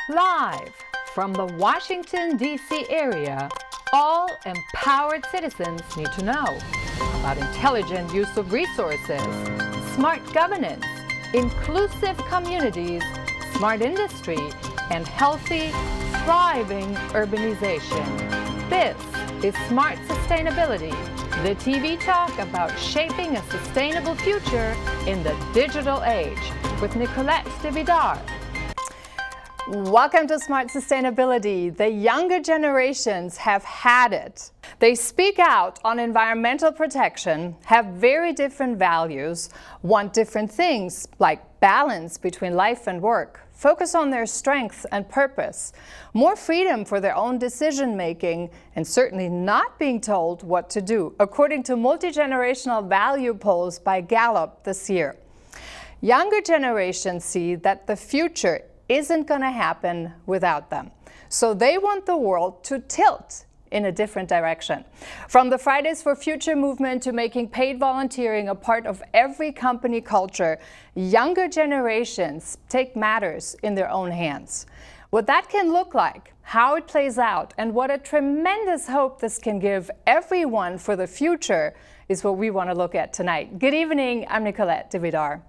Live from the Washington, D.C. area, all empowered citizens need to know about intelligent use of resources, smart governance, inclusive communities, smart industry, and healthy, thriving urbanization. This is Smart Sustainability, the TV talk about shaping a sustainable future in the digital age with Nicolette DeVidar. Welcome to Smart Sustainability. The younger generations have had it. They speak out on environmental protection, have very different values, want different things like balance between life and work, focus on their strengths and purpose, more freedom for their own decision making, and certainly not being told what to do, according to multi-generational value polls by Gallup this year. Younger generations see that the future isn't going to happen without them. So they want the world to tilt in a different direction. From the Fridays for Future movement to making paid volunteering a part of every company culture, younger generations take matters in their own hands. What that can look like, how it plays out, and what a tremendous hope this can give everyone for the future is what we want to look at tonight. Good evening, I'm Nicolette DeVidar.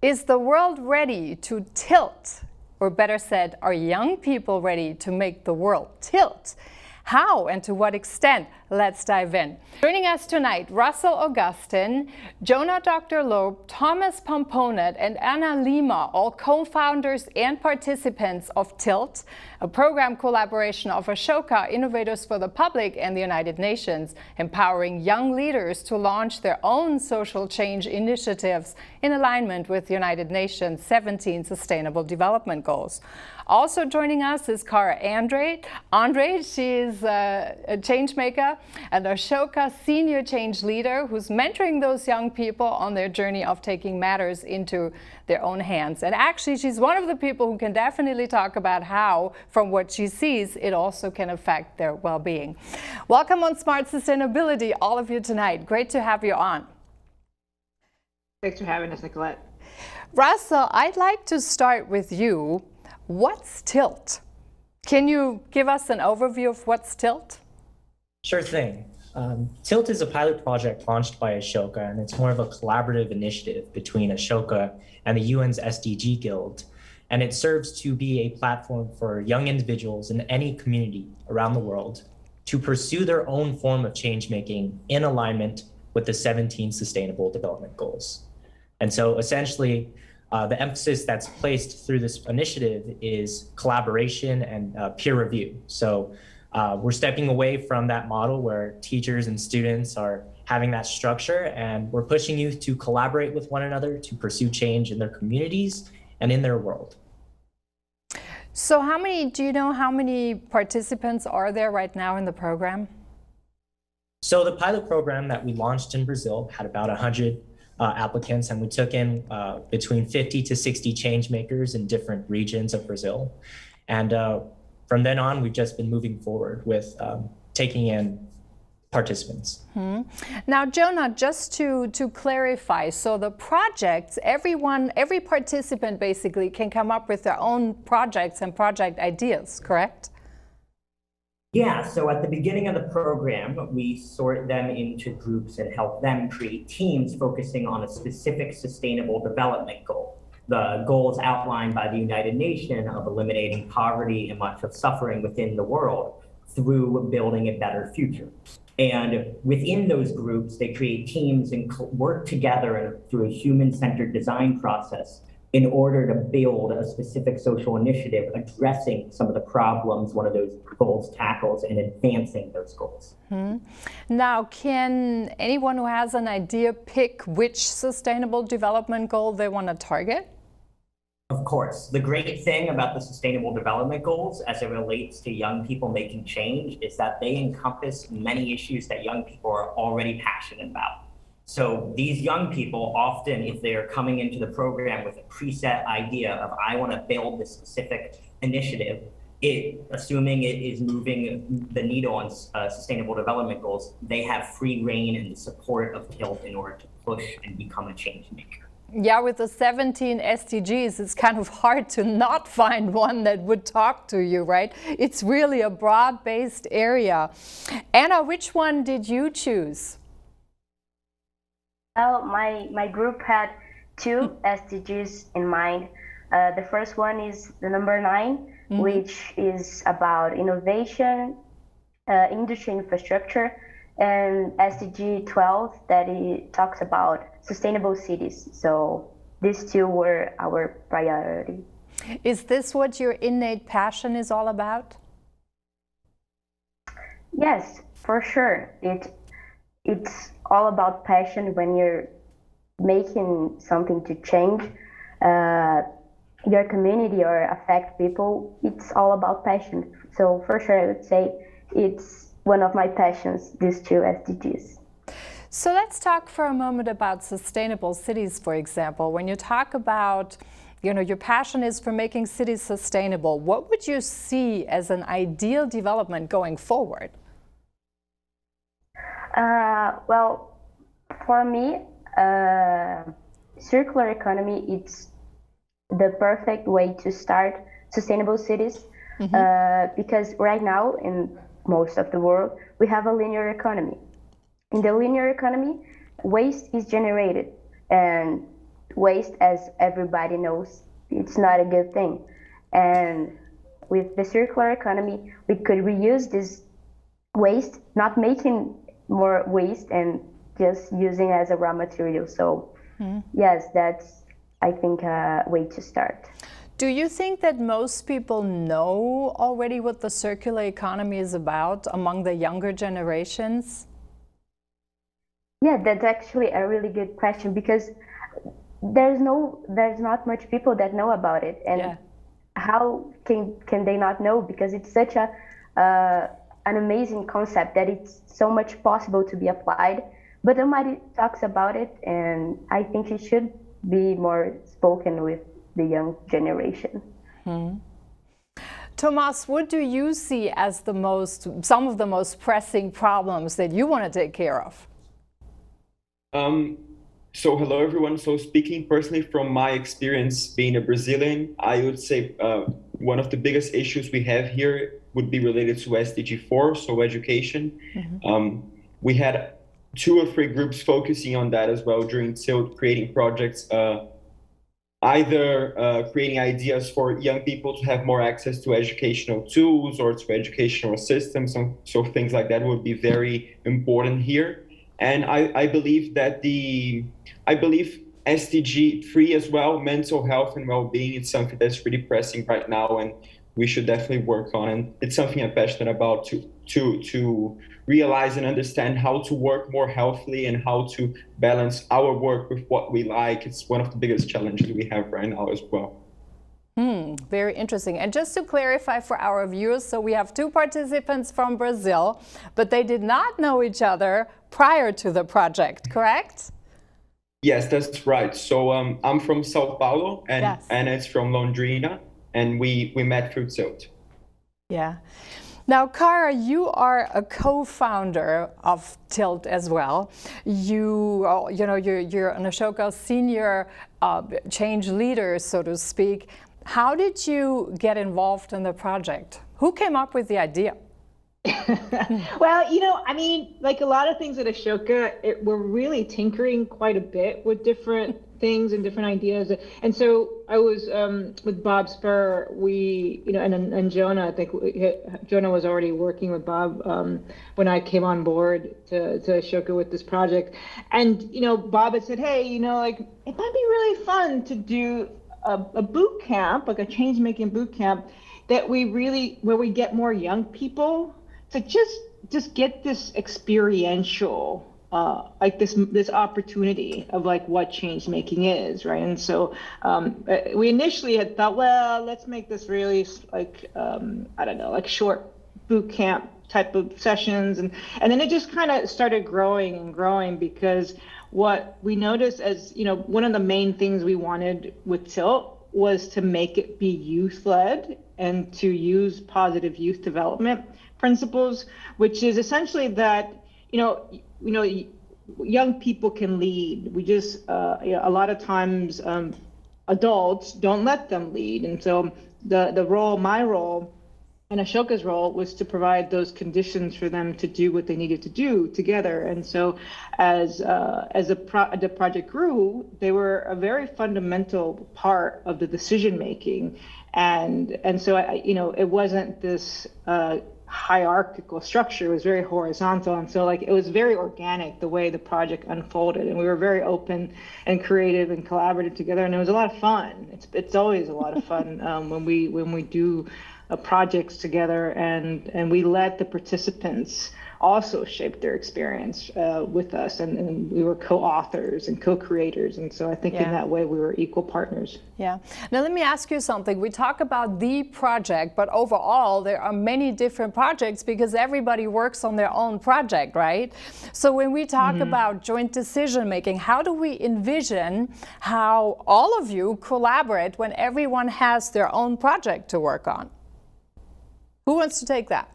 Is the world ready to tilt? Or better said, are young people ready to make the world tilt? How and to what extent? Let's dive in. Joining us tonight, Russell Agustin, Jonah Docter-Loeb, Tomas Pampeio, and Lima, all co-founders and participants of TILT, a program collaboration of Ashoka, Innovators for the Public, and the United Nations, empowering young leaders to launch their own social change initiatives in alignment with the United Nations 17 Sustainable Development Goals. Also joining us is Cara Andre. She is a change maker and Ashoka senior change leader who's mentoring those young people on their journey of taking matters into their own hands. And actually, she's one of the people who can definitely talk about how, from what she sees, it also can affect their well-being. Welcome on Smart Sustainability, all of you tonight. Great to have you on. Thanks for having us, Nicolette. Russell, I'd like to start with you. What's TILT? Can you give us an overview of what's TILT? Sure thing. TILT is a pilot project launched by Ashoka, and it's more of a collaborative initiative between Ashoka and the UN's SDG Guild. And it serves to be a platform for young individuals in any community around the world to pursue their own form of change making in alignment with the 17 Sustainable Development Goals. And so essentially, the emphasis that's placed through this initiative is collaboration and peer review. So we're stepping away from that model where teachers and students are having that structure, and we're pushing youth to collaborate with one another to pursue change in their communities and in their world. So do you know how many participants are there right now in the program? So the pilot program that we launched in Brazil had about 100 applicants, and we took in between 50 to 60 change makers in different regions of Brazil. And from then on, we've just been moving forward with taking in participants. Now, Jonah, just to clarify, so the projects, every participant basically can come up with their own projects and project ideas, correct? Yeah, so at the beginning of the program, we sort them into groups and help them create teams focusing on a specific sustainable development goal. The goals outlined by the United Nations of eliminating poverty and much of suffering within the world through building a better future. And within those groups, they create teams and work together through a human-centered design process in order to build a specific social initiative addressing some of the problems one of those goals tackles and advancing those goals. Now, can anyone who has an idea pick which sustainable development goal they want to target? Of course. The great thing about the Sustainable Development Goals as it relates to young people making change is that they encompass many issues that young people are already passionate about. So these young people often, if they are coming into the program with a preset idea of, I want to build this specific initiative, assuming it is moving the needle on sustainable development goals, they have free reign and the support of TILT in order to push and become a change maker. Yeah, with the 17 SDGs, it's kind of hard to not find one that would talk to you, right? It's really a broad-based area. Anna, which one did you choose? Well, my group had two SDGs in mind. The first one is the number 9, which is about innovation, industry infrastructure, and SDG 12 that it talks about sustainable cities. So these two were our priority. Is this what your innate passion is all about? Yes, for sure. It's all about passion when you're making something to change your community or affect people. It's all about passion. So for sure, I would say it's one of my passions, these two SDGs. So let's talk for a moment about sustainable cities, for example. When you talk about, your passion is for making cities sustainable, what would you see as an ideal development going forward? Well, for me, circular economy, it's the perfect way to start sustainable cities, because right now in most of the world, we have a linear economy. In the linear economy, waste is generated, and waste, as everybody knows, it's not a good thing. And with the circular economy, we could reuse this waste, not making more waste and just using as a raw material. So yes, that's, I think, a way to start. Do you think that most people know already what the circular economy is about among the younger generations? Yeah, that's actually a really good question, because there's not much people that know about it. And how can they not know? Because it's such an amazing concept that it's so much possible to be applied, but nobody talks about it, and I think it should be more spoken with the young generation. Tomas, what do you see as some of the most pressing problems that you want to take care of? So hello everyone. So speaking personally from my experience being a Brazilian, I would say one of the biggest issues we have here would be related to SDG 4, so education. We had 2 or 3 groups focusing on that as well during TILT, creating projects, either creating ideas for young people to have more access to educational tools or to educational systems. So things like that would be very important here. And I believe that SDG 3 as well, mental health and well-being, it's something that's really pressing right now, and we should definitely work on. And it's something I'm passionate about to realize and understand how to work more healthily and how to balance our work with what we like. It's one of the biggest challenges we have right now as well. Very interesting. And just to clarify for our viewers, so we have 2 participants from Brazil, but they did not know each other prior to the project, correct? Yes, that's right. So I'm from Sao Paulo, and Anna is from Londrina, and we met through TILT. Yeah. Now, Cara, you are a co-founder of TILT as well. You're an Ashoka senior change leader, so to speak. How did you get involved in the project? Who came up with the idea? Well, like a lot of things at Ashoka, we're really tinkering quite a bit with different things and different ideas. And so I was with Bob Spur, and Jonah, I think Jonah was already working with Bob when I came on board to Ashoka with this project. And, Bob had said, hey, it might be really fun to do a boot camp, like a change-making boot camp, where we get more young people to just get this experiential, this opportunity of what change making is, right? And so we initially had thought, well, let's make this really short boot camp type of sessions, and then it just kind of started growing and growing, because what we noticed as one of the main things we wanted with TILT was to make it be youth-led and to use positive youth development principles, which is essentially that young people can lead. We just, a lot of times adults don't let them lead. And so my role, and Ashoka's role was to provide those conditions for them to do what they needed to do together. And so as the project grew, they were a very fundamental part of the decision making. And so, it wasn't this hierarchical structure. It was very horizontal. And so it was very organic the way the project unfolded. And we were very open and creative and collaborative together. And it was a lot of fun. It's always a lot of fun when we do projects together, and we let the participants also shape their experience with us, and we were co-authors and co-creators, and so I think in that way we were equal partners. Yeah. Now let me ask you something. We talk about the project, but overall there are many different projects because everybody works on their own project, right? So when we talk about joint decision making, how do we envision how all of you collaborate when everyone has their own project to work on? Who wants to take that?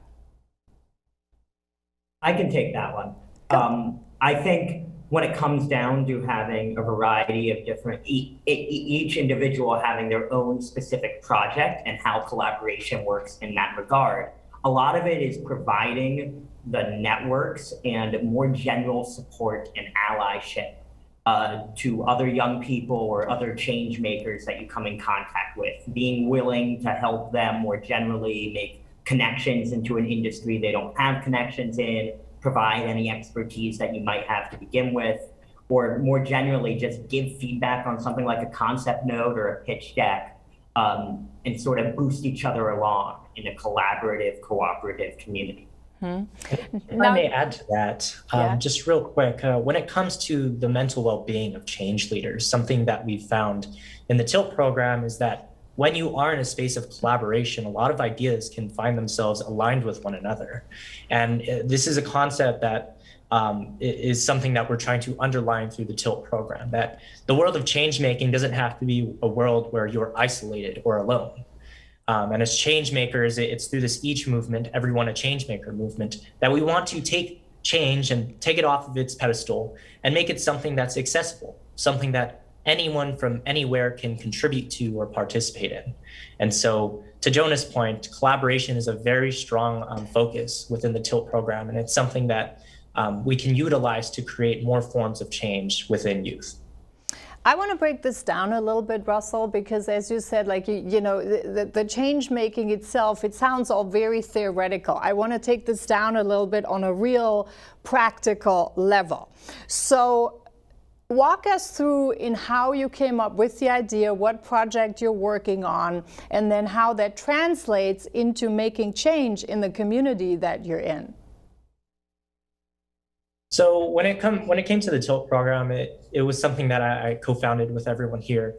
I can take that one. I think when it comes down to having a variety of different, each individual having their own specific project and how collaboration works in that regard, a lot of it is providing the networks and more general support and allyship to other young people or other change makers that you come in contact with, being willing to help them more generally make connections into an industry they don't have connections in, provide any expertise that you might have to begin with, or more generally just give feedback on something like a concept note or a pitch deck, and sort of boost each other along in a collaborative, cooperative community. If I may add to that, just real quick, when it comes to the mental well-being of change leaders, something that we've found in the TILT program is that when you are in a space of collaboration, a lot of ideas can find themselves aligned with one another. And this is a concept that is something that we're trying to underline through the TILT program, that the world of change making doesn't have to be a world where you're isolated or alone. And as change makers, it's through this each movement, everyone a change maker movement, that we want to take change and take it off of its pedestal and make it something that's accessible, something that anyone from anywhere can contribute to or participate in. And so to Jonah's point, collaboration is a very strong focus within the TILT program, and it's something that we can utilize to create more forms of change within youth. I want to break this down a little bit, Russell, because as you said, the change making itself, it sounds all very theoretical. I want to take this down a little bit on a real practical level. So walk us through in how you came up with the idea, what project you're working on, and then how that translates into making change in the community that you're in. So when it came to the TILT program, it was something that I co-founded with everyone here.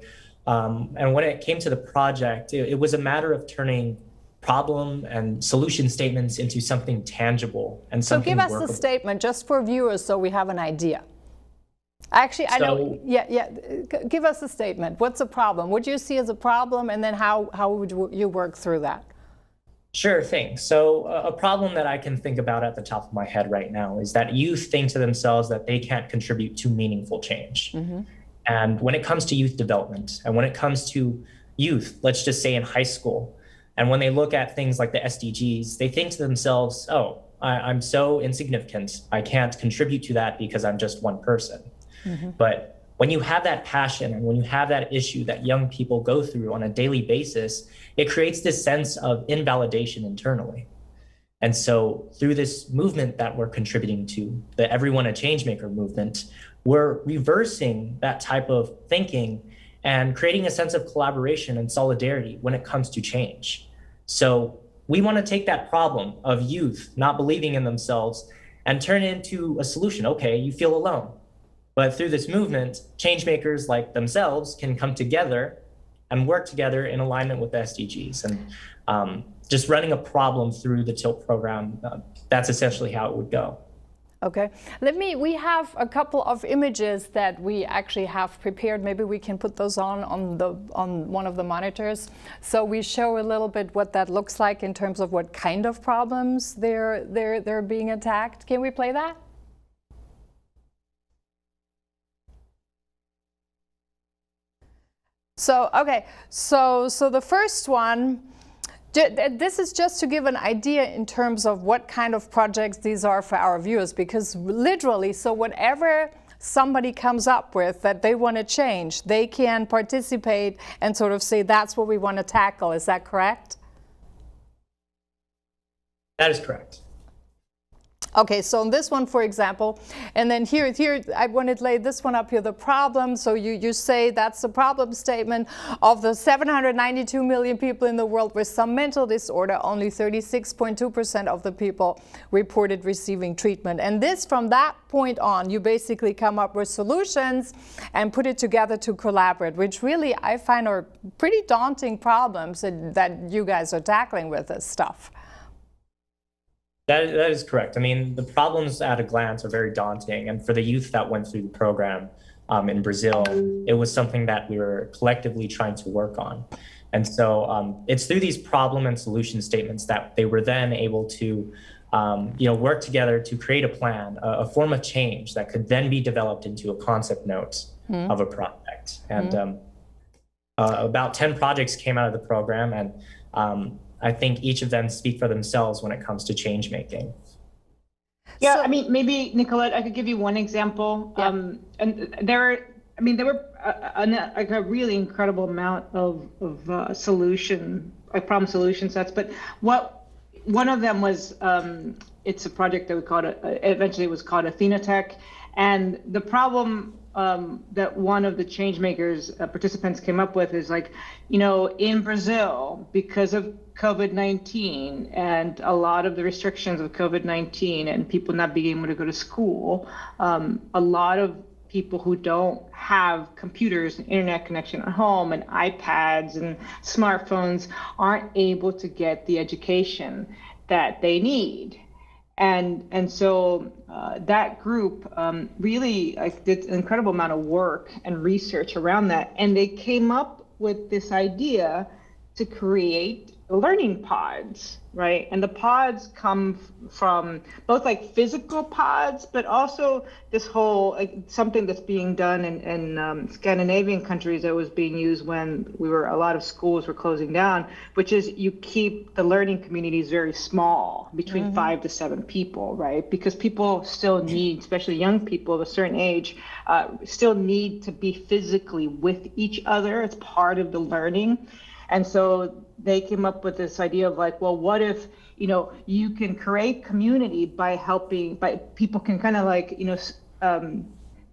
And when it came to the project, it was a matter of turning problem and solution statements into something tangible and something workable. So give us workable. the statement just for viewers so we have an idea. Actually, I know, give us a statement. What's a problem? What do you see as a problem, and then how would you work through that? Sure thing. So a problem that I can think about at the top of my head right now is that youth think to themselves that they can't contribute to meaningful change. And when it comes to youth development, and when it comes to youth, let's just say in high school, and when they look at things like the SDGs, they think to themselves, oh, I'm so insignificant. I can't contribute to that because I'm just one person. But when you have that passion and when you have that issue that young people go through on a daily basis, it creates this sense of invalidation internally. And so through this movement that we're contributing to, the Everyone a Changemaker movement, we're reversing that type of thinking and creating a sense of collaboration and solidarity when it comes to change. So we want to take that problem of youth not believing in themselves and turn it into a solution. Okay, you feel alone. But through this movement, change makers like themselves can come together and work together in alignment with the SDGs. And just running a problem through the TILT program, that's essentially how it would go. Okay, we have a couple of images that we actually have prepared. Maybe we can put those on one of the monitors. So we show a little bit what that looks like in terms of what kind of problems they're being attacked. Can we play that? So, okay, so the first one, this is just to give an idea in terms of what kind of projects these are for our viewers, because literally, so whatever somebody comes up with that they want to change, they can participate and sort of say, that's what we want to tackle. Is that correct? That is correct. Okay, so in this one, for example, and then here I want to lay this one up here, the problem. So you say that's the problem statement. Of the 792 million people in the world with some mental disorder, only 36.2% of the people reported receiving treatment. And this, from that point on, you basically come up with solutions and put it together to collaborate, which really I find are pretty daunting problems that you guys are tackling with this stuff. That is correct. I mean, the problems at a glance are very daunting. And for the youth that went through the program in Brazil, it was something that we were collectively trying to work on. And so it's through these problem and solution statements that they were then able to work together to create a plan, a form of change that could then be developed into a concept note of a project. And about 10 projects came out of the program, and I think each of them speak for themselves when it comes to change making. Yeah, So, I mean, maybe Nicolette, I could give you one example. Yeah. And there were a really incredible amount of problem solution sets. But one of them was it's a project that we called eventually it was called Athena Tech, and the problem that one of the change makers participants came up with is like, in Brazil, because of COVID-19 and a lot of the restrictions of COVID-19 and people not being able to go to school, a lot of people who don't have computers and internet connection at home and iPads and smartphones aren't able to get the education that they need. And so that group really did an incredible amount of work and research around that. And they came up with this idea to create learning pods, right? And the pods come from both like physical pods, but also this whole something that's being done in Scandinavian countries that was being used when a lot of schools were closing down, which is you keep the learning communities very small, between 5 to 7 people, right? Because people still need, especially young people of a certain age, still need to be physically with each other. It's part of the learning. And so they came up with this idea of like, well, what if, you can create community by people can kind of like,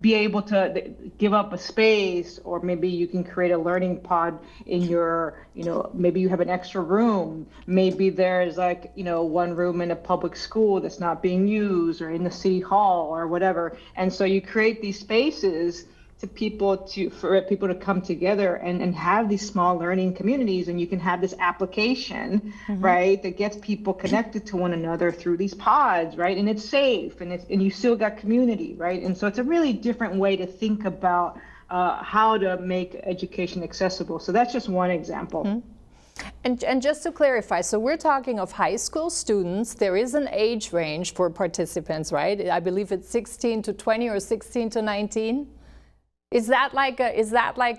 be able to give up a space, or maybe you can create a learning pod in your, maybe you have an extra room. Maybe there's like, one room in a public school that's not being used, or in the city hall or whatever. And so you create these spaces for people to come together and have these small learning communities, and you can have this application, right, that gets people connected to one another through these pods, right, and it's safe, and you still got community, right, and so it's a really different way to think about how to make education accessible. So that's just one example. And just to clarify, so we're talking of high school students. There is an age range for participants, right? I believe it's 16 to 20 or 16 to 19. Is that like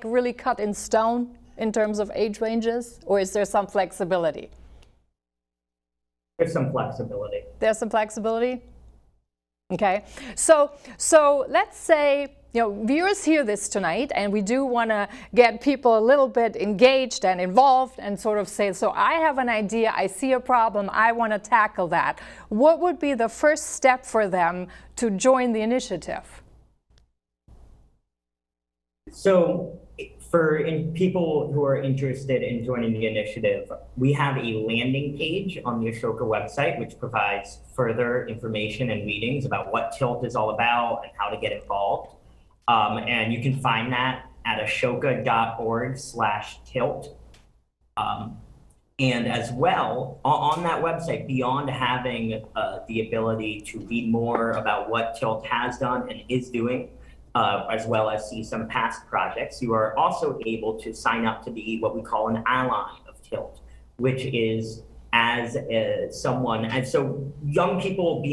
really cut in stone in terms of age ranges, or is there some flexibility? There's some flexibility. There's some flexibility? Okay. So let's say, viewers hear this tonight, and we do want to get people a little bit engaged and involved and sort of say, so I have an idea, I see a problem, I want to tackle that. What would be the first step for them to join the initiative? So for people who are interested in joining the initiative, we have a landing page on the Ashoka website, which provides further information and readings about what TILT is all about and how to get involved. And you can find that at ashoka.org/tilt. And as well, on that website, beyond having the ability to read more about what TILT has done and is doing, as well as see some past projects, you are also able to sign up to be what we call an ally of TILT, which is as someone, and so young people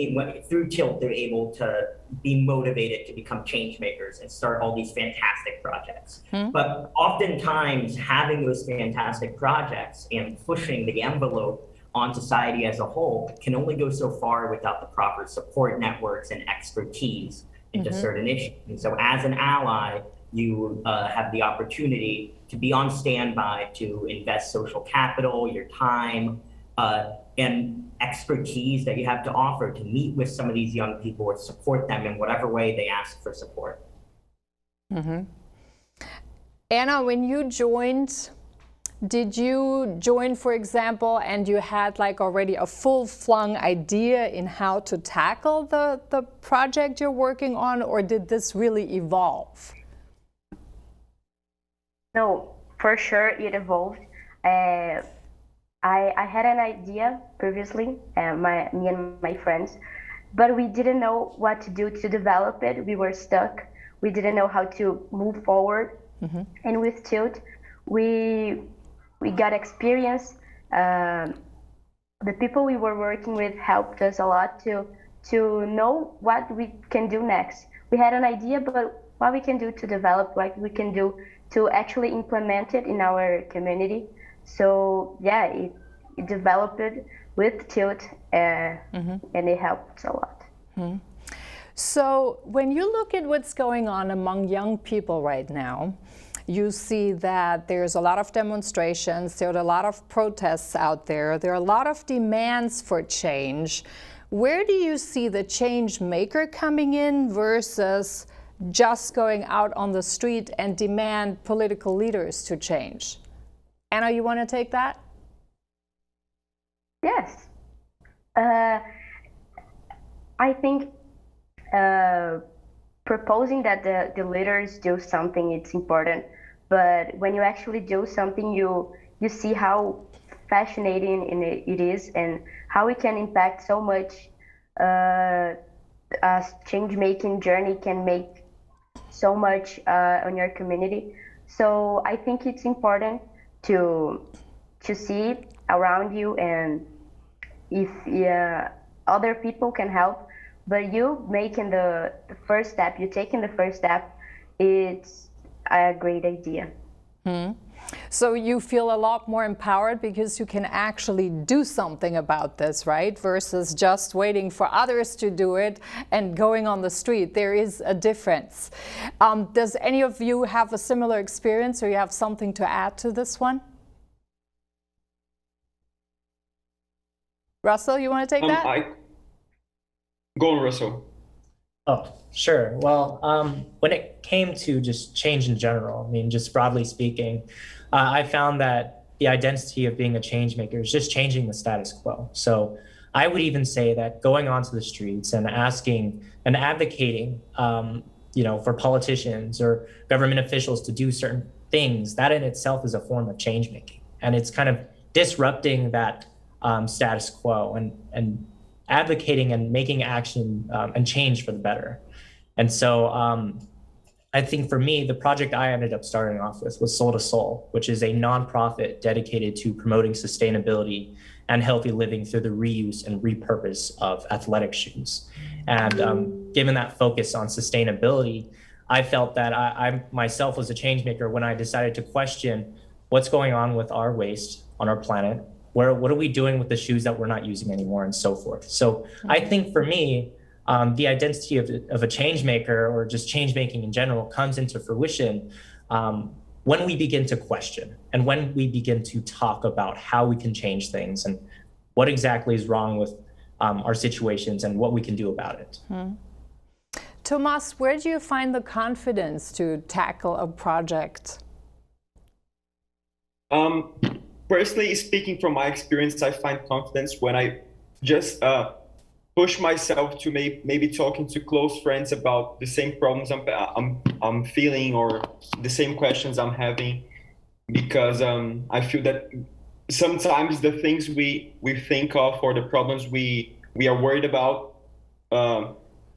through Tilt, they're able to be motivated to become change makers and start all these fantastic projects. But oftentimes having those fantastic projects and pushing the envelope on society as a whole can only go so far without the proper support networks and expertise into certain issues. And so as an ally, you have the opportunity to be on standby to invest social capital, your time, and expertise that you have to offer to meet with some of these young people or support them in whatever way they ask for support. Anna, when you joined, did you join, for example, and you had like already a full-flung idea in how to tackle the project you're working on, or did this really evolve? No, for sure it evolved. I had an idea previously, me and my friends, but we didn't know what to do to develop it. We were stuck. We didn't know how to move forward. And with Tilt, we got experience. The people we were working with helped us a lot to know what we can do next. We had an idea, but what we can do to develop, what we can do to actually implement it in our community. So yeah, it developed with Tilt, and it helped a lot. So when you look at what's going on among young people right now, you see that there's a lot of demonstrations, there are a lot of protests out there, there are a lot of demands for change. Where do you see the change maker coming in versus just going out on the street and demand political leaders to change? Anna, you want to take that? Yes. I think proposing that the leaders do something, it's important. But when you actually do something, you see how fascinating it is and how it can impact so much. A change-making journey can make so much on your community. So I think it's important to see around you, and if other people can help, but you making the first step, you taking the first step, it's a great idea. So you feel a lot more empowered because you can actually do something about this, right? Versus just waiting for others to do it and going on the street. There is a difference. Does any of you have a similar experience, or you have something to add to this one? Russell, you want to take that? Go on, Russell. Oh, sure. Well, when it came to just change in general, I mean, just broadly speaking, I found that the identity of being a change maker is just changing the status quo. So I would even say that going onto the streets and asking and advocating, for politicians or government officials to do certain things, that in itself is a form of change making. And it's kind of disrupting that status quo and advocating and making action and change for the better. And so I think for me, the project I ended up starting off with was Soul to Soul, which is a nonprofit dedicated to promoting sustainability and healthy living through the reuse and repurpose of athletic shoes. And given that focus on sustainability, I felt that I myself was a change maker when I decided to question what's going on with our waste on our planet. What are we doing with the shoes that we're not using anymore, and so forth. So I think for me, the identity of a change maker, or just change making in general, comes into fruition when we begin to question and when we begin to talk about how we can change things and what exactly is wrong with our situations and what we can do about it. Tomas, where do you find the confidence to tackle a project? Personally speaking, from my experience, I find confidence when I just push myself to maybe talking to close friends about the same problems I'm feeling, or the same questions I'm having, because I feel that sometimes the things we think of, or the problems we are worried about,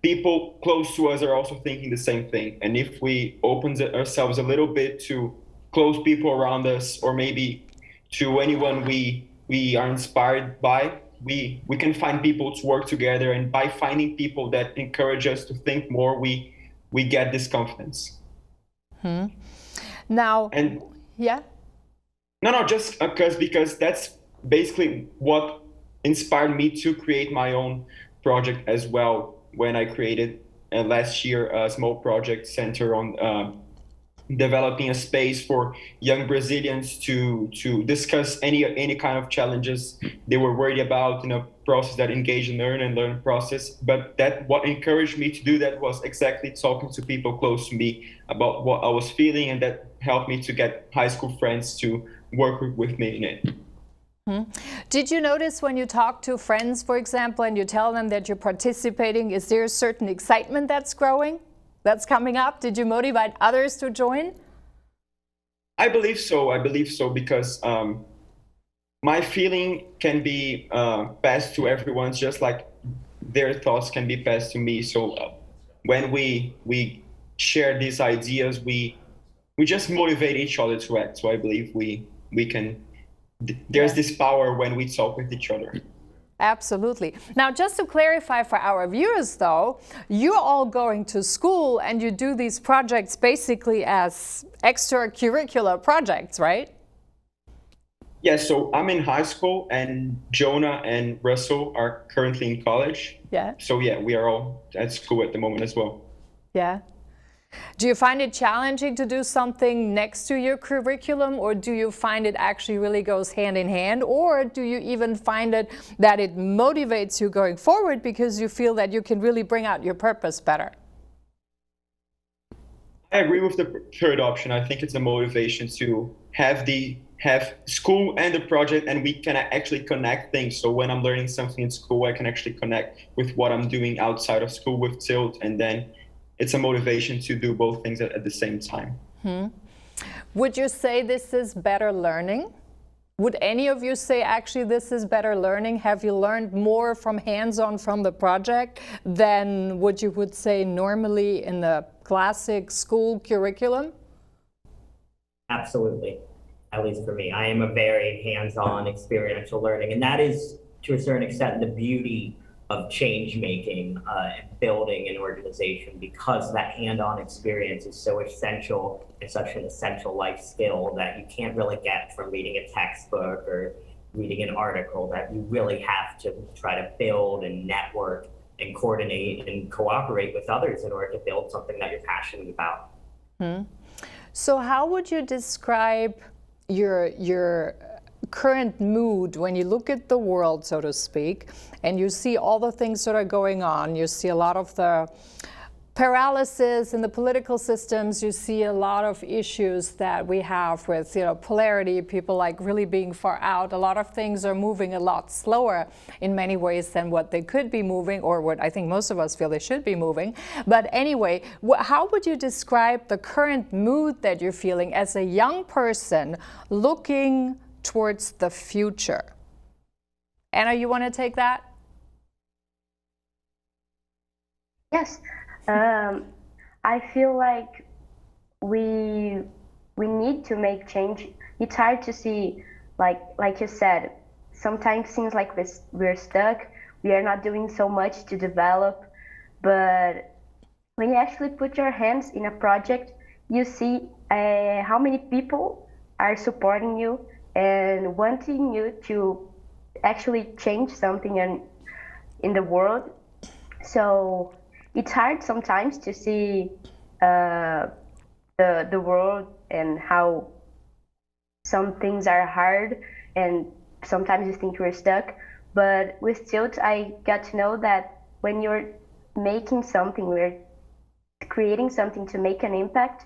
people close to us are also thinking the same thing. And if we open ourselves a little bit to close people around us, or maybe to anyone we we are inspired by, we can find people to work together, and by finding people that encourage us to think more, we get this confidence. Now, And yeah. no, just because that's basically what inspired me to create my own project as well. When I created last year a small project centered on developing a space for young Brazilians to discuss any kind of challenges they were worried about in a process that engaged in learn and learn process. But that what encouraged me to do that was exactly talking to people close to me about what I was feeling, and that helped me to get high school friends to work with me in it. Did you notice when you talk to friends, for example, and you tell them that you're participating, is there a certain excitement that's growing? That's coming up? Did you motivate others to join? I believe so because my feeling can be passed to everyone, just like their thoughts can be passed to me. So when we share these ideas, we just motivate each other to act. So I believe we can. There's this power when we talk with each other. Absolutely. Now, just to clarify for our viewers, though, you're all going to school and you do these projects basically as extracurricular projects, right? Yeah, so I'm in high school, and Jonah and Russell are currently in college. Yeah. So yeah, we are all at school at the moment as well. Yeah. Do you find it challenging to do something next to your curriculum, or do you find it actually really goes hand in hand, or do you even find it that it motivates you going forward because you feel that you can really bring out your purpose better? I agree with the third option. I think it's a motivation to have school and the project, and we can actually connect things. So when I'm learning something in school, I can actually connect with what I'm doing outside of school with Tilt, and then it's a motivation to do both things at the same time. Would you say this is better learning? Would any of you say actually this is better learning? Have you learned more from hands-on from the project than what you would say normally in the classic school curriculum? Absolutely. At least for me, I am a very hands-on experiential learning, and that is to a certain extent the beauty of change making and building an organization, because that hand-on experience is so essential and such an essential life skill that you can't really get from reading a textbook or reading an article, that you really have to try to build and network and coordinate and cooperate with others in order to build something that you're passionate about. So how would you describe your current mood when you look at the world, so to speak, and you see all the things that are going on? You see a lot of the paralysis in the political systems. You see a lot of issues that we have with, polarity, people like really being far out. A lot of things are moving a lot slower in many ways than what they could be moving, or what I think most of us feel they should be moving. But anyway, how would you describe the current mood that you're feeling as a young person looking towards the future? Anna, you want to take that? Yes. I feel like we need to make change. It's hard to see, like you said, sometimes seems like we're stuck. We are not doing so much to develop. But when you actually put your hands in a project, you see how many people are supporting you and wanting you to actually change something in the world. So it's hard sometimes to see the world and how some things are hard, and sometimes you think you're stuck. But with Tilt, I got to know that when you're making something, we're creating something to make an impact,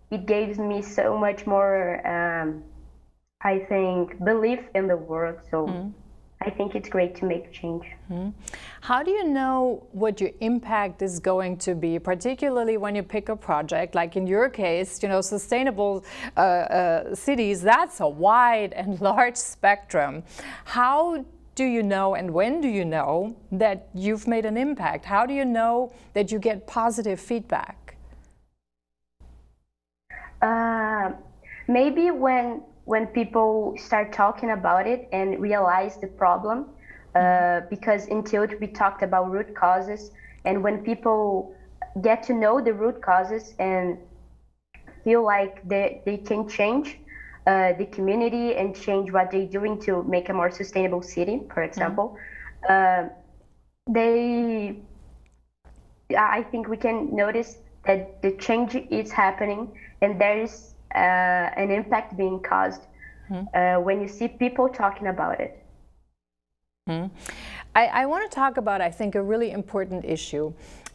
it gives me so much more, I think, belief in the world. So I think it's great to make change. How do you know what your impact is going to be, particularly when you pick a project, like in your case, sustainable cities, that's a wide and large spectrum. How do you know, and when do you know that you've made an impact? How do you know that you get positive feedback? Maybe when when people start talking about it and realize the problem, because in Tilt we talked about root causes, and when people get to know the root causes and feel like they can change the community and change what they're doing to make a more sustainable city, for example, I think we can notice that the change is happening and there is an impact being caused when you see people talking about it. I want to talk about, I think, a really important issue.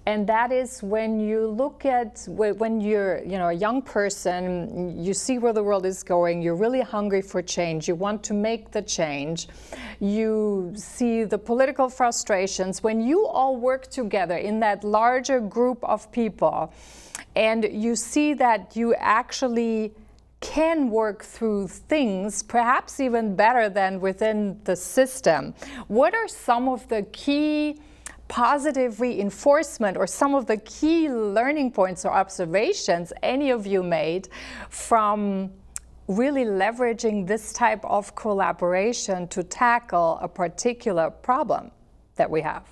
And that is when you look at, when you're a young person, you see where the world is going, you're really hungry for change, you want to make the change, you see the political frustrations, when you all work together in that larger group of people, and you see that you actually can work through things, perhaps even better than within the system. What are some of the key positive reinforcement or some of the key learning points or observations any of you made from really leveraging this type of collaboration to tackle a particular problem that we have?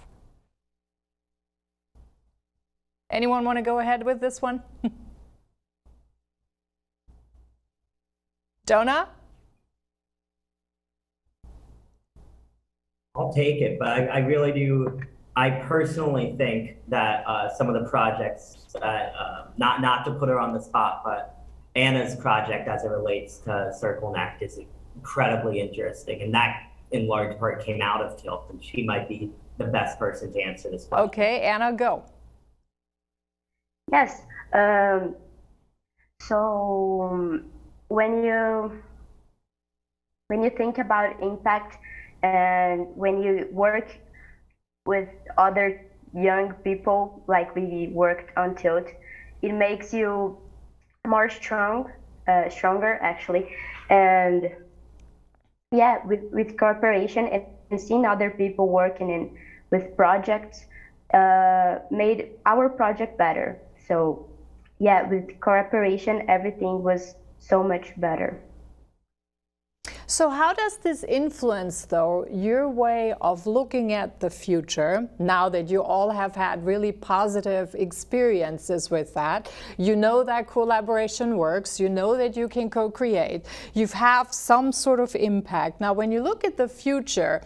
Anyone want to go ahead with this one? Jonah? I'll take it, but I really do. I personally think that some of the projects, not to put her on the spot, but Anna's project as it relates to Circle and Act is incredibly interesting. And that in large part came out of Tilt, and she might be the best person to answer this question. Okay, Anna, go. Yes. So when you think about impact and when you work with other young people like we worked on Tilt, it makes you more stronger actually. And yeah, with cooperation and seeing other people working with projects made our project better. So yeah, with cooperation, everything was so much better. So how does this influence, though, your way of looking at the future, now that you all have had really positive experiences with that? You know that collaboration works, you know that you can co-create, you have some sort of impact. Now, when you look at the future,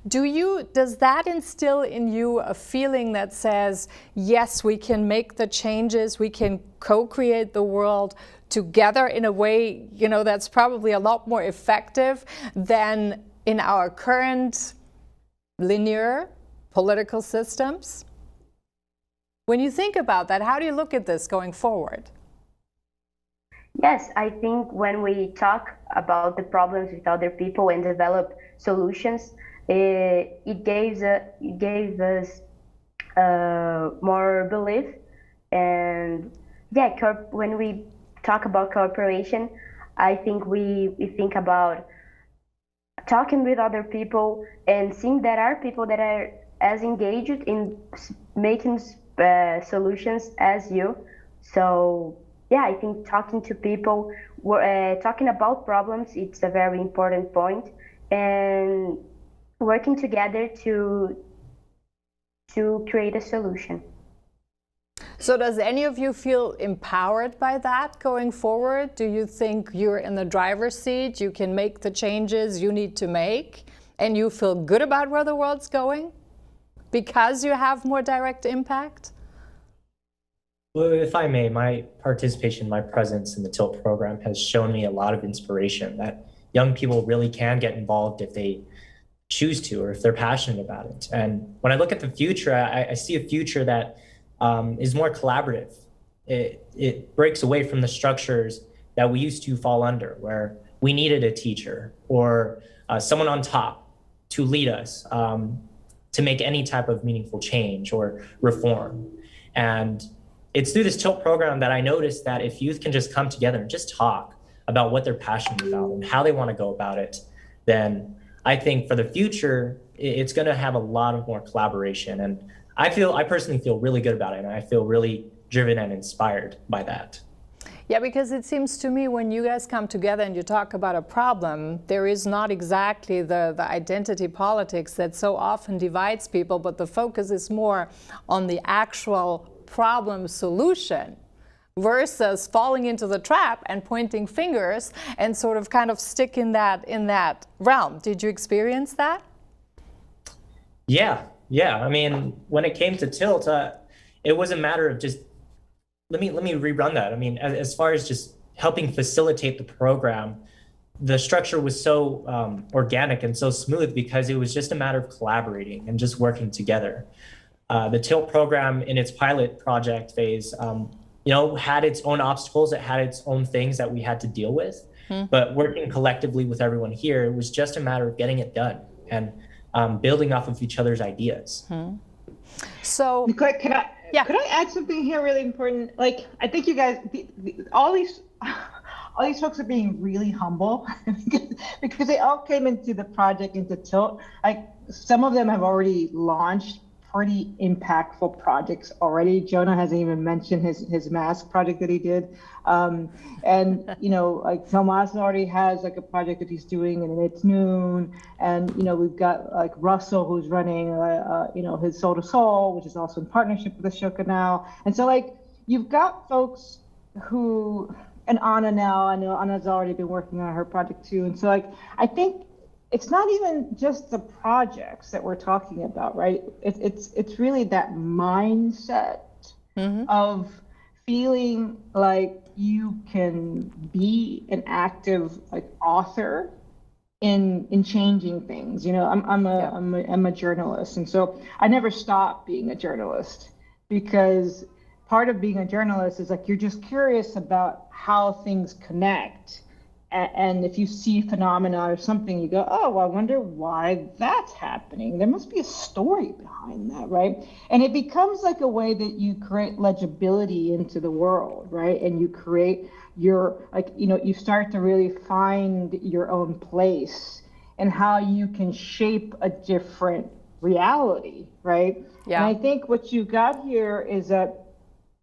does that instill in you a feeling that says, yes, we can make the changes, we can co-create the world together in a way, that's probably a lot more effective than in our current linear political systems? When you think about that, how do you look at this going forward? Yes, I think when we talk about the problems with other people and develop solutions, it gave us more belief. And yeah, when we talk about cooperation, I think we think about talking with other people and seeing there are people that are as engaged in making solutions as you. So yeah, I think talking to people, talking about problems, it's a very important point, and working together to create a solution. So does any of you feel empowered by that going forward? Do you think you're in the driver's seat, you can make the changes you need to make, and you feel good about where the world's going because you have more direct impact? Well, if I may, my participation, my presence in the TILT program has shown me a lot of inspiration that young people really can get involved if they choose to or if they're passionate about it. And when I look at the future, I see a future that is more collaborative. It breaks away from the structures that we used to fall under, where we needed a teacher or someone on top to lead us to make any type of meaningful change or reform. And it's through this TILT program that I noticed that if youth can just come together and just talk about what they're passionate about and how they want to go about it, then I think for the future, it's going to have a lot of more collaboration. And I personally feel really good about it, and I feel really driven and inspired by that. Yeah, because it seems to me when you guys come together and you talk about a problem, there is not exactly the identity politics that so often divides people, but the focus is more on the actual problem solution versus falling into the trap and pointing fingers and sort of kind of stick in that realm. Did you experience that? Yeah. I mean, when it came to Tilt, it was a matter of just, let me rerun that. I mean, as far as just helping facilitate the program, the structure was so organic and so smooth because it was just a matter of collaborating and just working together. The Tilt program in its pilot project phase, had its own obstacles. It had its own things that we had to deal with. But working collectively with everyone here, it was just a matter of getting it done and building off of each other's ideas. So, Nicolette, could I add something here really important? Like, I think you guys, all these folks are being really humble because they all came into the project, into Tilt. Like, some of them have already launched pretty impactful projects already. Jonah hasn't even mentioned his mask project that he did. And, like Tomas already has like a project that he's doing and it's noon. And, we've got like Russell who's running, his Soul to Soul, which is also in partnership with Ashoka now. And so like, you've got folks who, and Anna now, I know Anna's already been working on her project too. And so like, I think it's not even just the projects that we're talking about, right? It's really that mindset of feeling like you can be an active like author in changing things. I'm a journalist, and so I never stop being a journalist because part of being a journalist is like you're just curious about how things connect. And if you see phenomena or something, you go, oh, I wonder why that's happening. There must be a story behind that, right? And it becomes like a way that you create legibility into the world, right? And you create you start to really find your own place and how you can shape a different reality, right? Yeah. And I think what you got here is that,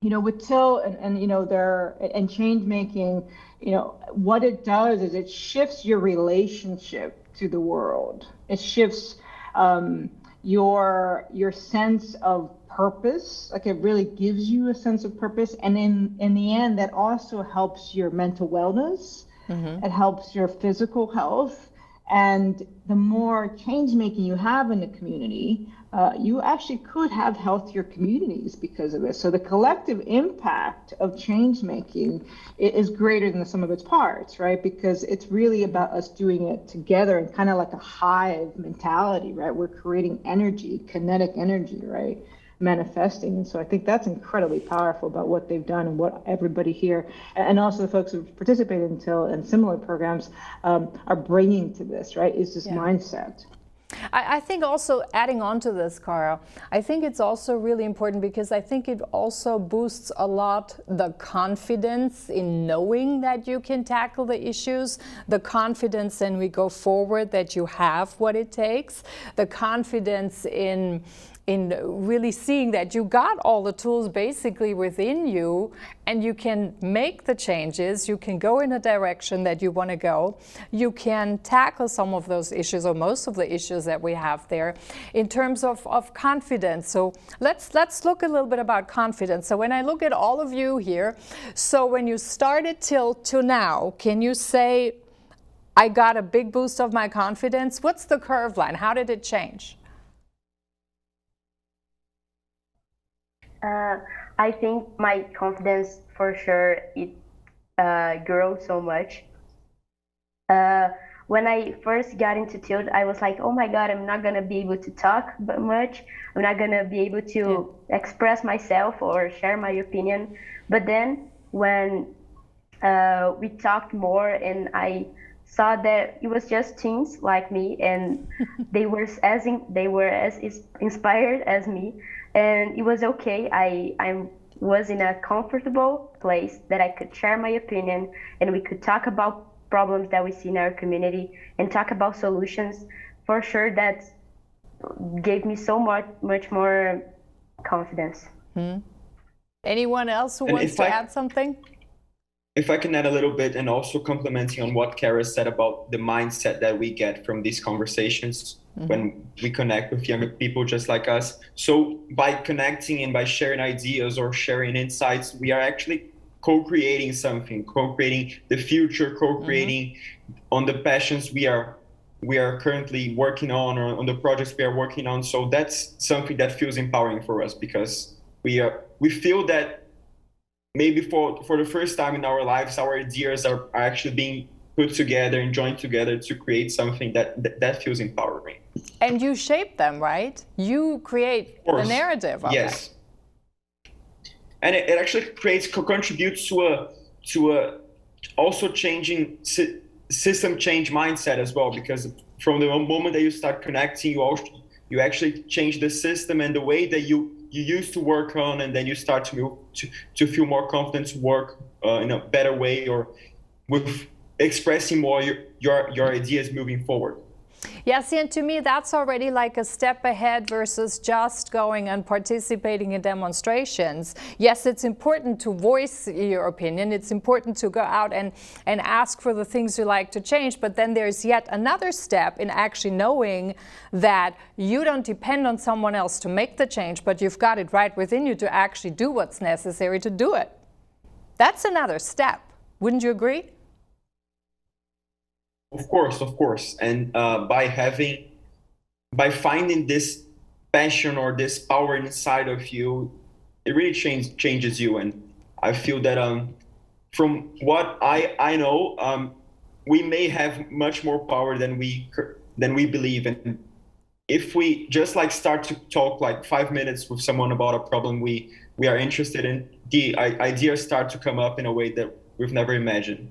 with Till and change making, what it does is it shifts your relationship to the world. It shifts your sense of purpose. Like it really gives you a sense of purpose. And in the end, that also helps your mental wellness. It helps your physical health. And the more change making you have in the community, you actually could have healthier communities because of this. So the collective impact of change making is greater than the sum of its parts, right? Because it's really about us doing it together and kind of like a hive mentality, right? We're creating energy, kinetic energy, right? Manifesting. And so I think that's incredibly powerful about what they've done and what everybody here, and also the folks who've participated in TIL and similar programs are bringing to this, right? Is this mindset. I think also adding on to this, Cara, I think it's also really important because I think it also boosts a lot the confidence in knowing that you can tackle the issues, the confidence when we go forward that you have what it takes, the confidence in really seeing that you got all the tools basically within you and you can make the changes, you can go in a direction that you want to go, you can tackle some of those issues or most of the issues that we have there in terms of confidence. So let's look a little bit about confidence. So when I look at all of you here, so when you started till now, can you say, I got a big boost of my confidence? What's the curve line? How did it change? I think my confidence for sure it grew so much. When I first got into Tilt, I was like, oh my God, I'm not gonna be able to talk much. I'm not gonna be able to express myself or share my opinion. But then when we talked more and I saw that it was just teens like me and they were as inspired as me. And it was okay. I was in a comfortable place that I could share my opinion and we could talk about problems that we see in our community and talk about solutions. For sure, that gave me so much more confidence. Anyone else who wants to add something? if I can add a little bit, and also complementing on what Kara said about the mindset that we get from these conversations when we connect with younger people just like us. So by connecting and by sharing ideas or sharing insights, we are actually co-creating something, co-creating the future, co-creating on the passions we are currently working on, or on the projects we are working on. So that's something that feels empowering for us, because we feel that maybe for the first time in our lives, our ideas are actually being put together and joined together to create something that feels empowering. And you shape them, right? You create the narrative of yes. And it actually contributes to a also changing system change mindset as well, because from the moment that you start connecting, you actually change the system and the way that you used to work on, and then you start to feel more confident to work in a better way, or with expressing more your ideas moving forward. Yes, and to me that's already like a step ahead versus just going and participating in demonstrations. Yes, it's important to voice your opinion, it's important to go out and ask for the things you like to change, but then there's yet another step in actually knowing that you don't depend on someone else to make the change, but you've got it right within you to actually do what's necessary to do it. That's another step. Wouldn't you agree? Of course. And by finding this passion or this power inside of you, it really changes you. And I feel that from what I know, we may have much more power than we believe. And if we just like start to talk like 5 minutes with someone about a problem we are interested in, the ideas start to come up in a way that we've never imagined.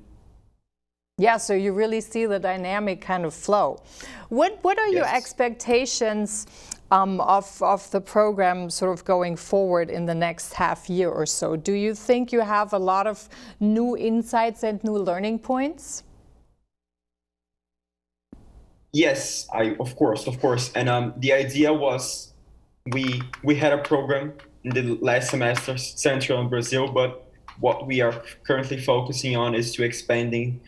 Yeah, so you really see the dynamic kind of flow. What are your expectations of the program sort of going forward in the next half year or so? Do you think you have a lot of new insights and new learning points? Yes, of course. And the idea was we had a program in the last semester, Central and Brazil, but what we are currently focusing on is to expanding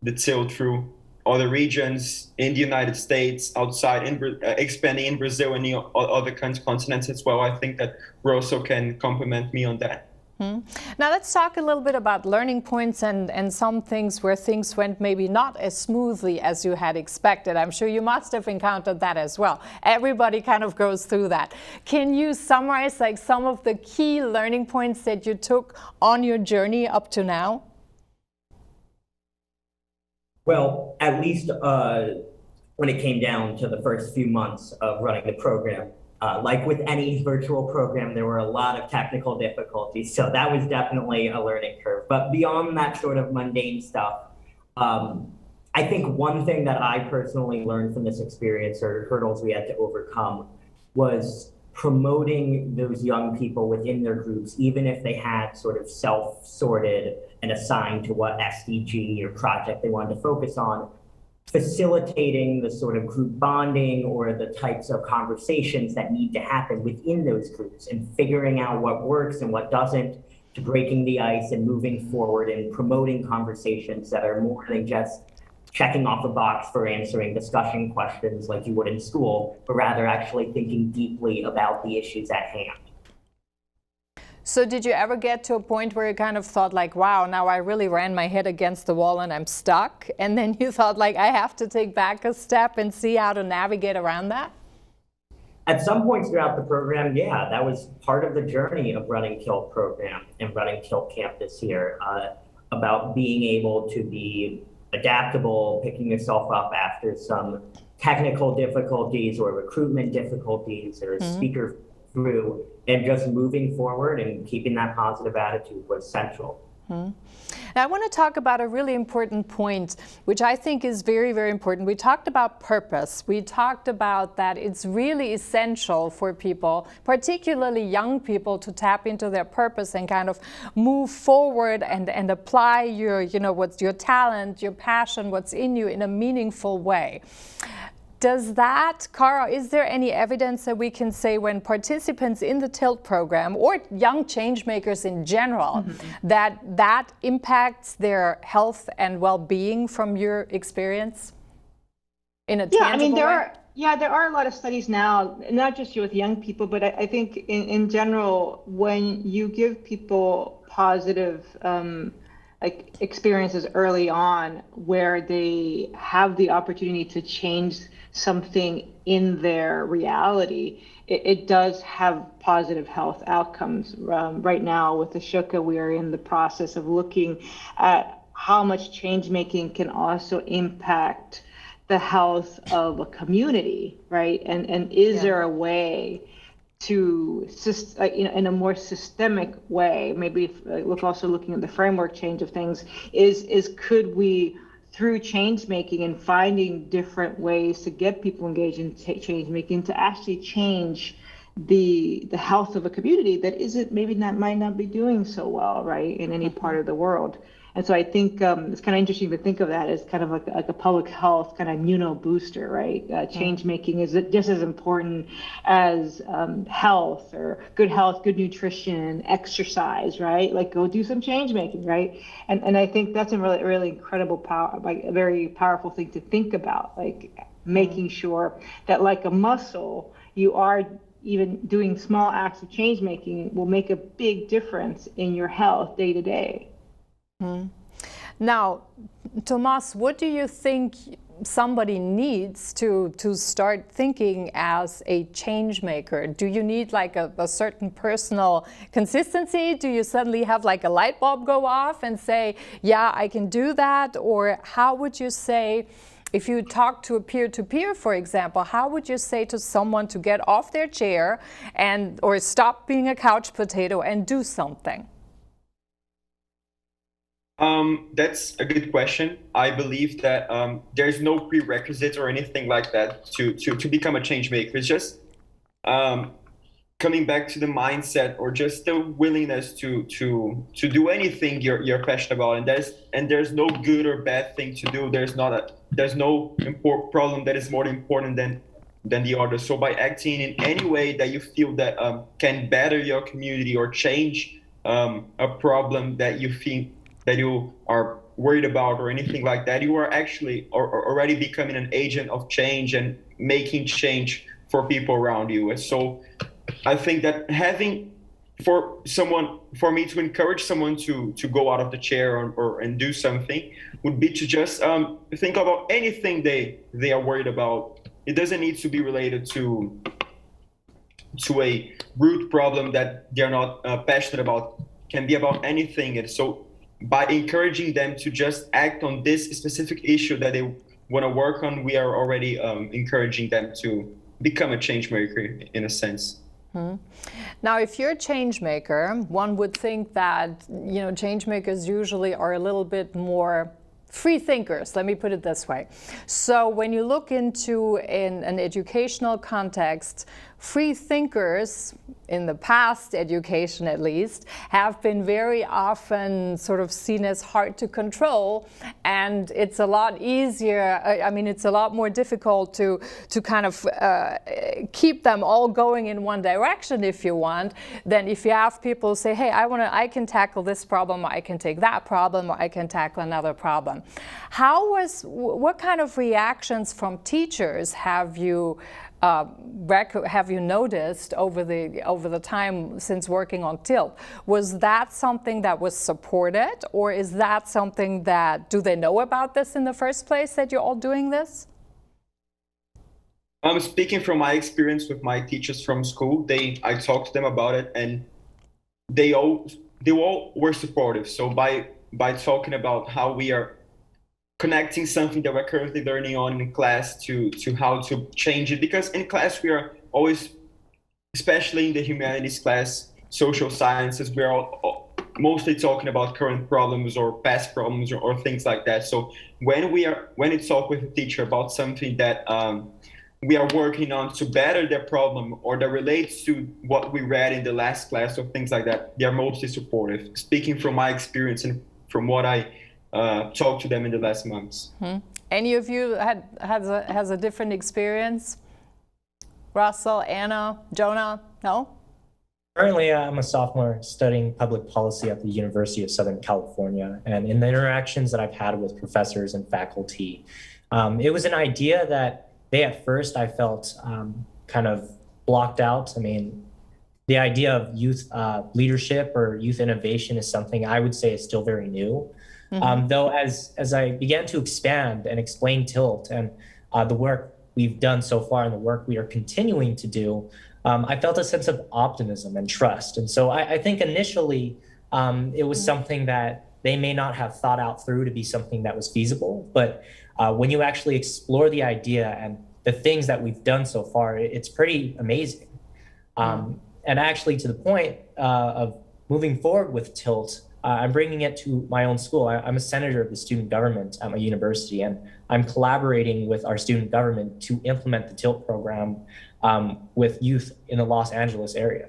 the tilt through other regions in the United States, outside, expanding in Brazil and the other continents as well. I think that Russell can complement me on that. Now let's talk a little bit about learning points and some things where things went maybe not as smoothly as you had expected. I'm sure you must have encountered that as well. Everybody kind of goes through that. Can you summarize like some of the key learning points that you took on your journey up to now? Well, at least when it came down to the first few months of running the program, like with any virtual program, there were a lot of technical difficulties. So that was definitely a learning curve. But beyond that sort of mundane stuff, I think one thing that I personally learned from this experience, or hurdles we had to overcome, was promoting those young people within their groups, even if they had sort of self-sorted and assigned to what SDG or project they wanted to focus on, facilitating the sort of group bonding or the types of conversations that need to happen within those groups, and figuring out what works and what doesn't, to breaking the ice and moving forward and promoting conversations that are more than just checking off a box for answering discussion questions like you would in school, but rather actually thinking deeply about the issues at hand. So did you ever get to a point where you kind of thought like, wow, now I really ran my head against the wall and I'm stuck? And then you thought like, I have to take back a step and see how to navigate around that? At some points throughout the program, yeah, that was part of the journey of running KILT program and running KILT campus here, about being able to be adaptable, picking yourself up after some technical difficulties or recruitment difficulties or speaker through, and just moving forward and keeping that positive attitude was central. Now I want to talk about a really important point, which I think is very, very important. We talked about purpose. We talked about that it's really essential for people, particularly young people, to tap into their purpose and kind of move forward and apply your, what's your talent, your passion, what's in you in a meaningful way. Does that, Cara, is there any evidence that we can say when participants in the TILT program or young change makers in general, that impacts their health and well-being from your experience in a tangible way? There are a lot of studies now, not just with young people, but I think in general, when you give people positive experiences early on where they have the opportunity to change something in their reality, it does have positive health outcomes. Right now with Ashoka, we are in the process of looking at how much change making can also impact the health of a community, right? And is there a way to, in a more systemic way, maybe also looking at the framework change of things, is could we, through change making and finding different ways to get people engaged in change making, to actually change the health of a community that might not be doing so well, right, in any part of the world. And so I think it's kind of interesting to think of that as kind of like a public health kind of immuno booster, right? Change making is just as important as health, good nutrition, exercise, right? Like go do some change making, right? And I think that's a really incredible power, like a very powerful thing to think about, like making sure that like a muscle, you are even doing small acts of change making will make a big difference in your health day to day. Now, Tomas, what do you think somebody needs to start thinking as a change maker? Do you need like a certain personal consistency? Do you suddenly have like a light bulb go off and say, yeah, I can do that? Or how would you say, if you talk to a peer-to-peer, for example, how would you say to someone to get off their chair or stop being a couch potato and do something? That's a good question. I believe that there's no prerequisites or anything like that to become a change maker. It's just coming back to the mindset or just the willingness to do anything you're passionate about. And there's no good or bad thing to do. There's no problem that is more important than the other. So by acting in any way that you feel that can better your community or change a problem that you think that you are worried about or anything like that, you are actually already becoming an agent of change and making change for people around you. And so I think that for me to encourage someone to go out of the chair and do something would be to just think about anything they are worried about. It doesn't need to be related to a root problem that they're not passionate about. It can be about anything. And so by encouraging them to just act on this specific issue that they want to work on, we are already encouraging them to become a change maker in a sense. Now, if you're a change maker, one would think that, change makers usually are a little bit more free thinkers, let me put it this way. So when you look into an educational context, free thinkers, in the past education at least, have been very often sort of seen as hard to control, and it's a lot easier, it's a lot more difficult to kind of keep them all going in one direction, if you want, than if you have people say, hey, I can tackle this problem, or I can take that problem, or I can tackle another problem. What kind of reactions from teachers have you noticed over the time since working on TILT? Was that something that was supported, or is that something that, do they know about this in the first place, that you're all doing this? I'm speaking from my experience with my teachers from school. I talked to them about it, and they all were supportive. So by talking about how we are connecting something that we're currently learning on in class to how to change it, because in class we are always, especially in the humanities class, social sciences, we're all mostly talking about current problems or past problems or things like that. So when you talk with a teacher about something that we are working on to better their problem or that relates to what we read in the last class or things like that, they are mostly supportive. Speaking from my experience and from what I talked to them in the last months. Any of you has a different experience? Russell, Anna, Jonah? No? Currently, I'm a sophomore studying public policy at the University of Southern California. And in the interactions that I've had with professors and faculty, it was an idea that at first I felt kind of blocked out. I mean, the idea of youth leadership or youth innovation is something I would say is still very new. Though as I began to expand and explain TILT and the work we've done so far and the work we are continuing to do, I felt a sense of optimism and trust. And so I think initially it was something that they may not have thought out through to be something that was feasible. But when you actually explore the idea and the things that we've done so far, it's pretty amazing. And actually, to the point of moving forward with TILT, I'm bringing it to my own school. I'm a senator of the student government at my university, and I'm collaborating with our student government to implement the TILT program with youth in the Los Angeles area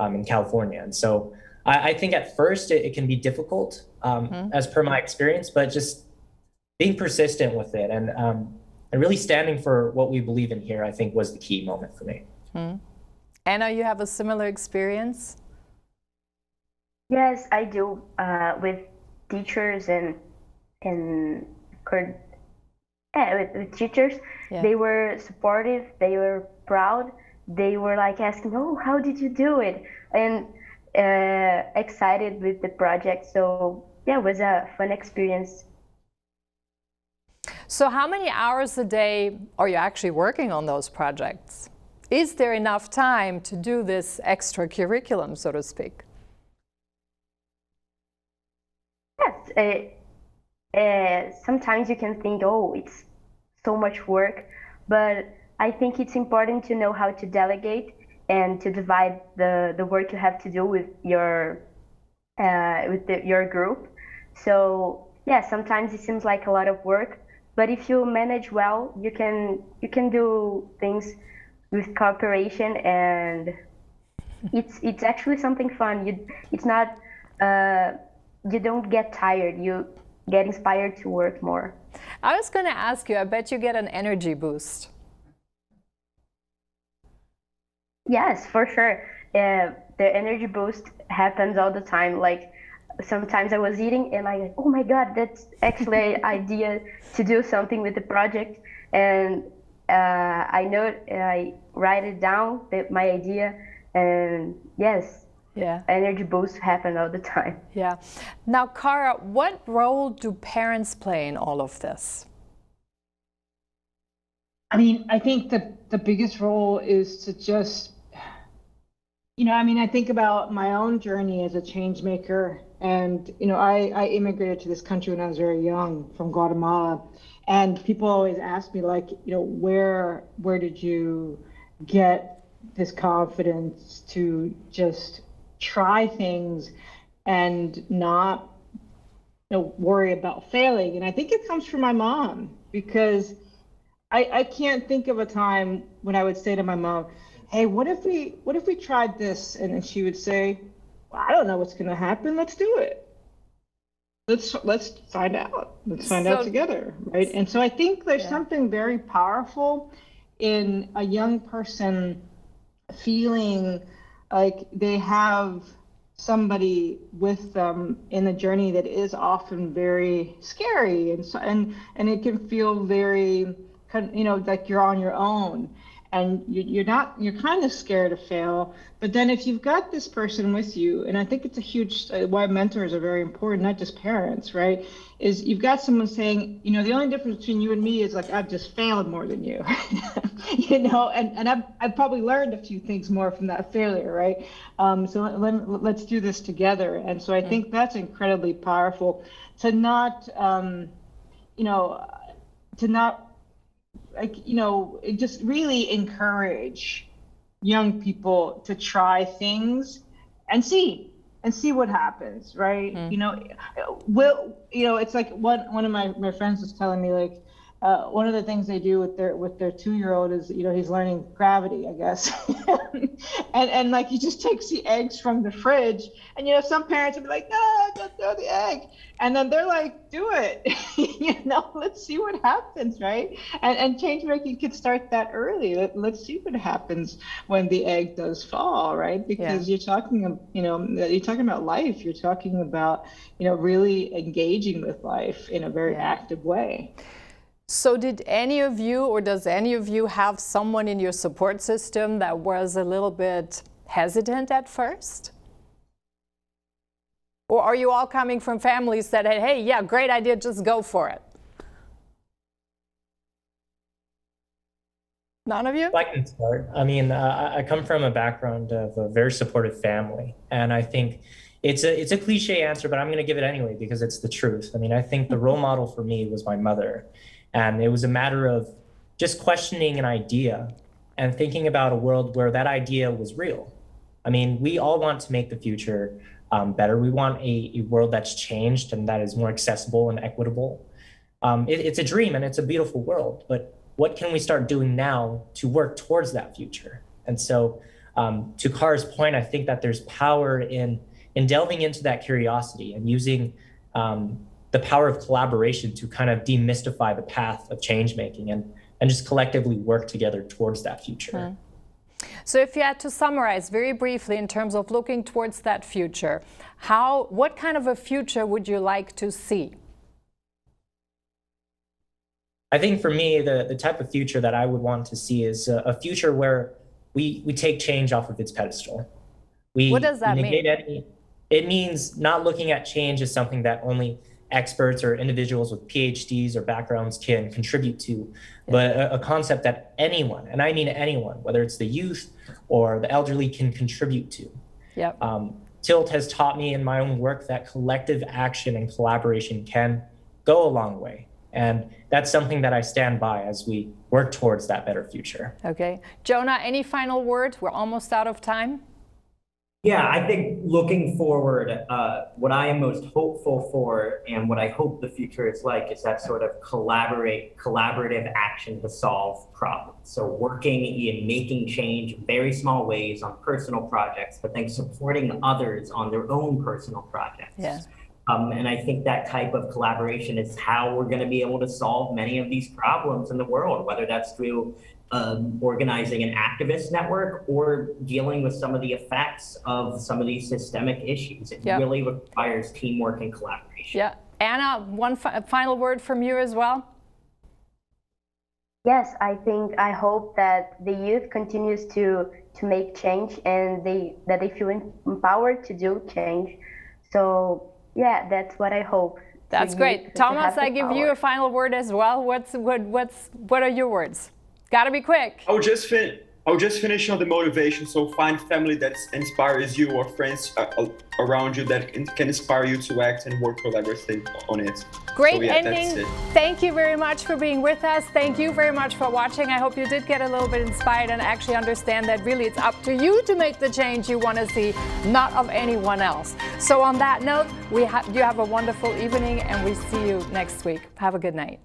in California. And so I think at first it can be difficult as per my experience, but just being persistent with it and really standing for what we believe in here, I think was the key moment for me. Anna, you have a similar experience? Yes, I do. With teachers and with teachers, they were supportive. They were proud. They were like asking, "Oh, how did you do it?" And excited with the project. So yeah, it was a fun experience. So how many hours a day are you actually working on those projects? Is there enough time to do this extra curriculum, so to speak? Yes. Sometimes you can think, oh, it's so much work, but I think it's important to know how to delegate and to divide the work you have to do with your group. So yeah, sometimes it seems like a lot of work, but if you manage well, you can do things with cooperation, and it's actually something fun. It's not you don't get tired. You get inspired to work more. I was going to ask you, I bet you get an energy boost. Yes, for sure. The energy boost happens all the time. Like sometimes I was eating and I like, oh my God, that's actually an idea to do something with the project. And I write it down, my idea, and yes, energy boosts happen all the time. Yeah. Now, Cara, what role do parents play in all of this? I mean, I think the biggest role is to just, I think about my own journey as a change maker. And, I immigrated to this country when I was very young from Guatemala. And people always ask me, like, where did you get this confidence to just try things and not worry about failing? And I think it comes from my mom, because I can't think of a time when I would say to my mom, hey, what if we tried this? And then she would say, well, I don't know what's going to happen. Let's do it. Let's find out. Let's find out together, right? And so I think there's something very powerful in a young person feeling like they have somebody with them in a journey that is often very scary, and it can feel very like you're on your own, and you're kind of scared to fail. But then if you've got this person with you, and I think it's a huge why mentors are very important, not just parents, right? Is you've got someone saying, the only difference between you and me is like I've just failed more than you, and I've probably learned a few things more from that failure, right? So let's do this together. And so I think that's incredibly powerful to not, just really encourage young people to try things and see what happens, right? It's like one of my friends was telling me, like, one of the things they do with their 2-year-old is, he's learning gravity, I guess. and like he just takes the eggs from the fridge, and some parents would be like, no, don't throw the egg. And then they're like, do it, let's see what happens, right? And change making can start that early. Let's see what happens when the egg does fall, right? Because you're talking about life. You're talking about, really engaging with life in a very active way. So did any of you, or does any of you have someone in your support system that was a little bit hesitant at first? Or are you all coming from families that, hey, yeah, great idea, just go for it? None of you? I can start. I mean, I come from a background of a very supportive family, and I think it's a cliche answer, but I'm going to give it anyway because it's the truth. I mean, I think the role model for me was my mother. And it was a matter of just questioning an idea and thinking about a world where that idea was real. I mean, we all want to make the future better. We want a world that's changed and that is more accessible and equitable. It's a dream and it's a beautiful world, but what can we start doing now to work towards that future? And so to Kara's point, I think that there's power in delving into that curiosity and using the power of collaboration to kind of demystify the path of change making and just collectively work together towards that future. So if you had to summarize very briefly in terms of looking towards that future, what kind of a future would you like to see? I think for me, the type of future that I would want to see is a future where we take change off of its pedestal. What does that mean? It means not looking at change as something that only experts or individuals with PhDs or backgrounds can contribute to, but a concept that anyone, and I mean anyone, whether it's the youth or the elderly, can contribute to. Yep. Tilt has taught me in my own work that collective action and collaboration can go a long way. And that's something that I stand by as we work towards that better future. Okay. Jonah, any final word? We're almost out of time. Yeah, I think looking forward, what I am most hopeful for and what I hope the future is like is that sort of collaborative action to solve problems. So working in making change in very small ways on personal projects, but then supporting others on their own personal projects. Yeah. And I think that type of collaboration is how we're going to be able to solve many of these problems in the world, whether that's through organizing an activist network or dealing with some of the effects of some of these systemic issues. It really requires teamwork and collaboration. Yeah. Anna, one final word from you as well? Yes, I hope that the youth continues to make change and that they feel empowered to do change. So yeah, that's what I hope. That's great. Tomas, I give you a final word as well. What are your words? Got to be quick. I'll just finish on the motivation. So find family that inspires you or friends around you that can inspire you to act and work collaboratively on it. Great ending. Thank you very much for being with us. Thank you very much for watching. I hope you did get a little bit inspired and actually understand that really it's up to you to make the change you want to see, not of anyone else. So on that note, you have a wonderful evening and we see you next week. Have a good night.